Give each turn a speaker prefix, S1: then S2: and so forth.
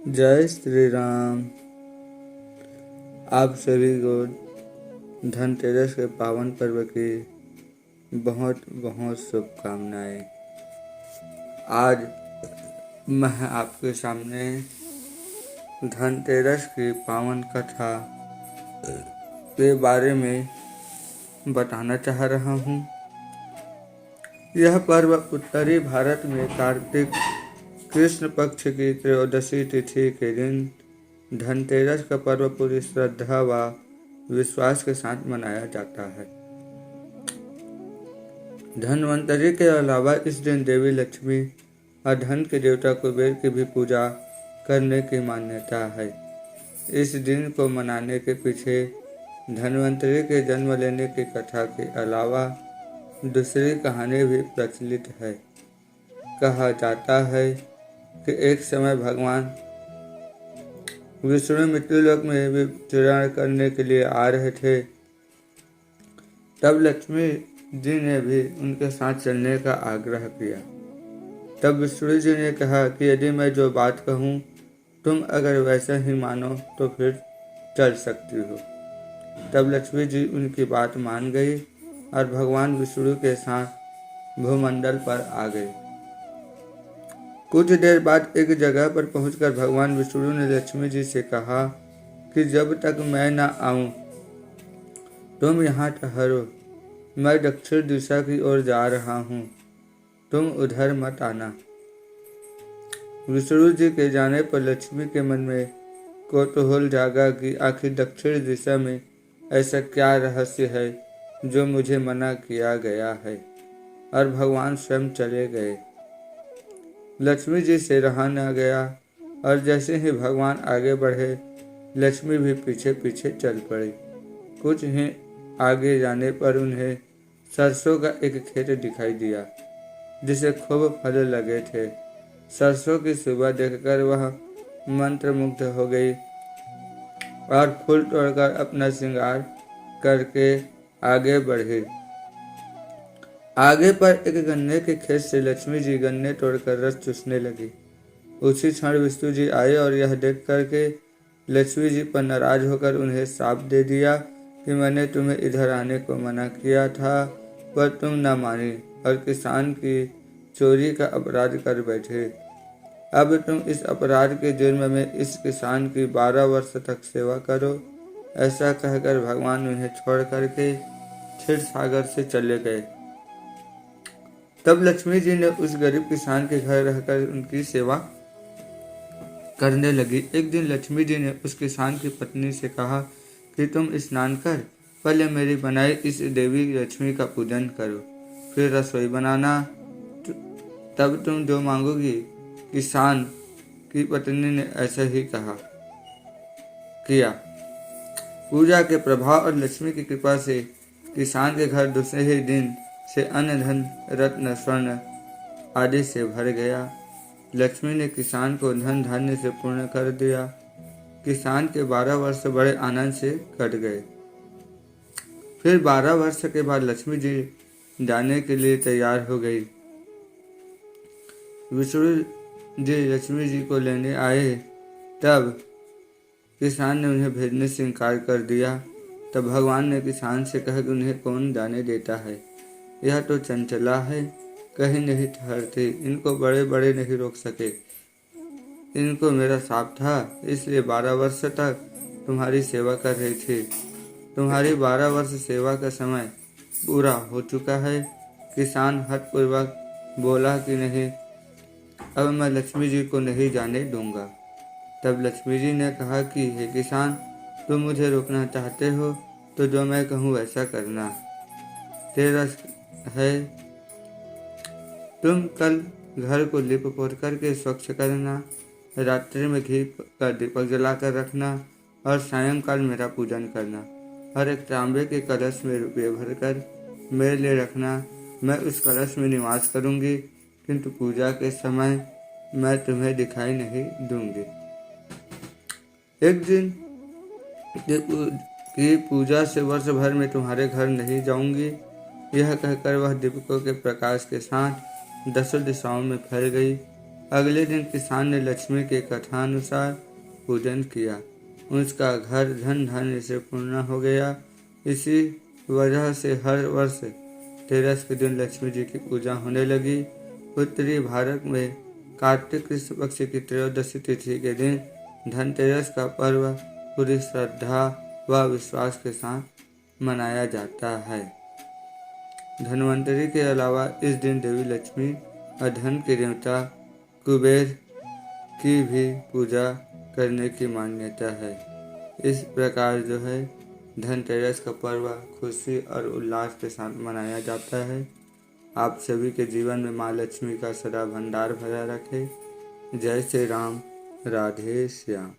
S1: जय श्री राम। आप सभी को धनतेरस के पावन पर्व की बहुत बहुत शुभकामनाएं। आज मैं आपके सामने धनतेरस की पावन कथा के बारे में बताना चाह रहा हूँ। यह पर्व उत्तरी भारत में कार्तिक कृष्ण पक्ष की त्रयोदशी तिथि के दिन धनतेरस का पर्व पूरी श्रद्धा व विश्वास के साथ मनाया जाता है। धनवंतरी के अलावा इस दिन देवी लक्ष्मी और धन के देवता कुबेर की भी पूजा करने की मान्यता है। इस दिन को मनाने के पीछे धनवंतरी के जन्म लेने की कथा के अलावा दूसरी कहानी भी प्रचलित है। कहा जाता है कि एक समय भगवान विष्णु मृत्युलोक में विचरण करने के लिए आ रहे थे। तब लक्ष्मी जी ने भी उनके साथ चलने का आग्रह किया। तब विष्णु जी ने कहा कि यदि मैं जो बात कहूँ तुम अगर वैसा ही मानो तो फिर चल सकती हो। तब लक्ष्मी जी उनकी बात मान गई और भगवान विष्णु के साथ भूमंडल पर आ गए। कुछ देर बाद एक जगह पर पहुंचकर भगवान विष्णु ने लक्ष्मी जी से कहा कि जब तक मैं न आऊं तुम यहाँ ठहरो। मैं दक्षिण दिशा की ओर जा रहा हूँ, तुम उधर मत आना। विष्णु जी के जाने पर लक्ष्मी के मन में कौतूहल जागा कि आखिर दक्षिण दिशा में ऐसा क्या रहस्य है जो मुझे मना किया गया है, और भगवान स्वयं चले गए। लक्ष्मी जी से रहा न गया और जैसे ही भगवान आगे बढ़े लक्ष्मी भी पीछे पीछे चल पड़ी। कुछ ही आगे जाने पर उन्हें सरसों का एक खेत दिखाई दिया जिसे खूब फल लगे थे। सरसों की सुबह देखकर वह मंत्रमुग्ध हो गई और फूल तोड़कर अपना श्रृंगार करके आगे बढ़ी। आगे पर एक गन्ने के खेत से लक्ष्मी जी गन्ने तोड़कर रस चूसने लगी। उसी क्षण विष्णु जी आए और यह देख करके लक्ष्मी जी पर नाराज होकर उन्हें श्राप दे दिया कि मैंने तुम्हें इधर आने को मना किया था पर तुम न मानी और किसान की चोरी का अपराध कर बैठे। अब तुम इस अपराध के जुर्म में इस किसान की 12 वर्ष तक सेवा करो। ऐसा कहकर भगवान उन्हें छोड़ करके क्षीर सागर से चले गए। तब लक्ष्मी जी ने उस गरीब किसान के घर रहकर उनकी सेवा करने लगी। एक दिन लक्ष्मी जी ने उस किसान की पत्नी से कहा कि तुम स्नान कर पहले मेरी बनाई इस देवी लक्ष्मी का पूजन करो, फिर रसोई बनाना, तब तुम जो मांगोगी। किसान की पत्नी ने ऐसा ही किया। पूजा के प्रभाव और लक्ष्मी की कृपा से किसान के घर दूसरे ही दिन से अन्न धन रत्न स्वर्ण आदि से भर गया। लक्ष्मी ने किसान को धन धान्य से पूर्ण कर दिया। किसान के 12 वर्ष बड़े आनंद से कट गए। फिर 12 वर्ष के बाद लक्ष्मी जी जाने के लिए तैयार हो गई। विष्णु जी लक्ष्मी जी को लेने आए। तब किसान ने उन्हें भेजने से इनकार कर दिया। तब भगवान ने किसान से कहा कि उन्हें कौन जाने देता है, यह तो चंचला है, कहीं नहीं ठहरते, इनको बड़े बड़े नहीं रोक सके। इनको मेरा शाप था, इसलिए 12 वर्ष तक तुम्हारी सेवा कर रही थी। तुम्हारी 12 वर्ष सेवा का समय पूरा हो चुका है। किसान हठपूर्वक बोला कि नहीं, अब मैं लक्ष्मी जी को नहीं जाने दूंगा। तब लक्ष्मी जी ने कहा कि हे किसान, तुम मुझे रोकना चाहते हो तो जो मैं कहूँ वैसा करना। तेरा है, तुम कल घर को लिप पोत करके स्वच्छ करना, रात्रि में घी का दीपक जलाकर रखना और सायंकाल मेरा पूजन करना। हर एक तांबे के कलश में रुपये भरकर मेरे लिए रखना। मैं उस कलश में निवास करूंगी, किंतु पूजा के समय मैं तुम्हें दिखाई नहीं दूंगी। एक दिन की पूजा से वर्ष भर में तुम्हारे घर नहीं जाऊंगी। यह कहकर वह दीपकों के प्रकाश के साथ 10 दिशाओं में फैल गई। अगले दिन किसान ने लक्ष्मी के कथानुसार पूजन किया। उसका घर धन धान्य से पूर्ण हो गया। इसी वजह से हर वर्ष धनतेरस के दिन लक्ष्मी जी की पूजा होने लगी। उत्तरी भारत में कार्तिक कृष्ण पक्ष की त्रयोदशी तिथि के दिन धनतेरस का पर्व पूरी श्रद्धा व विश्वास के साथ मनाया जाता है। धन्वंतरि के अलावा इस दिन देवी लक्ष्मी और धन के देवता कुबेर की भी पूजा करने की मान्यता है। इस प्रकार जो है धनतेरस का पर्व खुशी और उल्लास के साथ मनाया जाता है। आप सभी के जीवन में माँ लक्ष्मी का सदा भंडार भरा रखे। जय श्री राम, राधे श्याम।